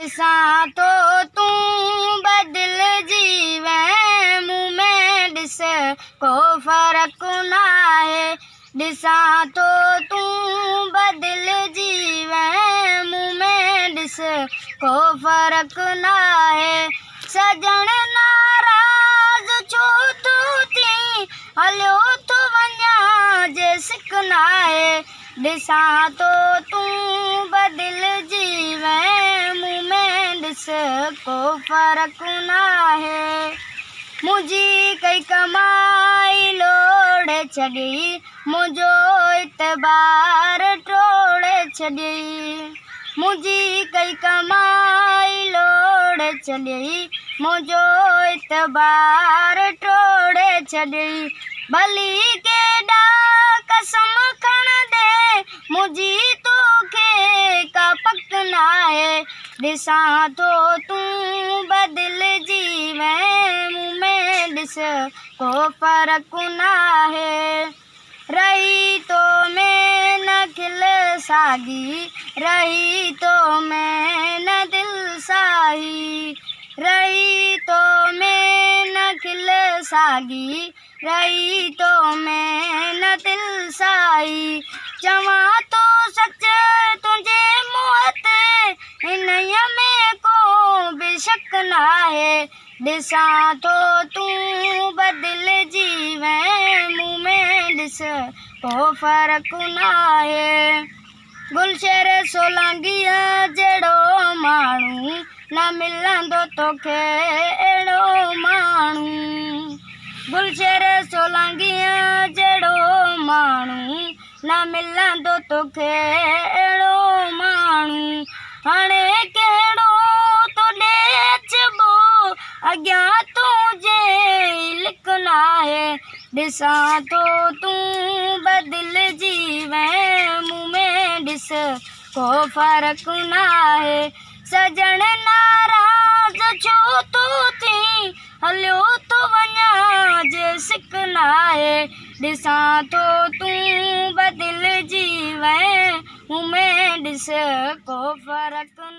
ॾिसां तो तूं बदिल जीवे मुँह में ॾिस को फ़र्क़ु न आहे। ॾिसां तो तूं बदिल जीवे मुँह में ॾिस को फ़र्क़ु न आहे। सजण नाराज़ छो तूं थी हलियो थो वञा जे सिक न आहे। ॾिसां तो तूं बदिल जीवे मुँह में ॾिस को फ़र्क़ु न आहे। मुंहिंजी कई कमाई लोड़े छॾी मुंहिंजो इतबार टोड़े छॾी। मुंहिंजी कई कमाई लोड़े छॾी मुंहिंजो इतबार टोड़े छॾी। भली केॾा कसम खण दे मुंहिंजी तोखे का पक न आहे। ॾिसां तो तूं बदिल जीवे मुँह में ॾिस को फ़र्क़ु न आहे। रही तो में न खिल साॻी रही तो में न दिल साही। रही तो में न खिल साॻी रही तो में न दिल साही। चवां तो सच तुंहिंजे मुंहं ते इन्हीअ में को बि शक न आहे। ॾिसां तो तूं बदिल जीवे मुँह में ॾिस को फ़र्क़ु न आहे। गुलशर सोलंगीअ जहिड़ो माण्हू न मिलंदो तोखे अहिड़ो माण्हू। गुलशर सोलंगीअ जहिड़ो माण्हू न मिलंदो तोखे अहिड़ो माण्हू। हाणे कहिड़ो तो ॾे अचबो अॻियां तुंहिंजे लिक न आहे। ॾिसां तो तूं बदिल जीवे मुँह में ॾिस को फ़र्क़ु न आहे। सजण नाराज़ छो तूं थी हलियो थो वञा जे सिक न आहे। ॾिसां तो तूं बदिल जीवे मुँह में ॾिस को फ़र्क़ु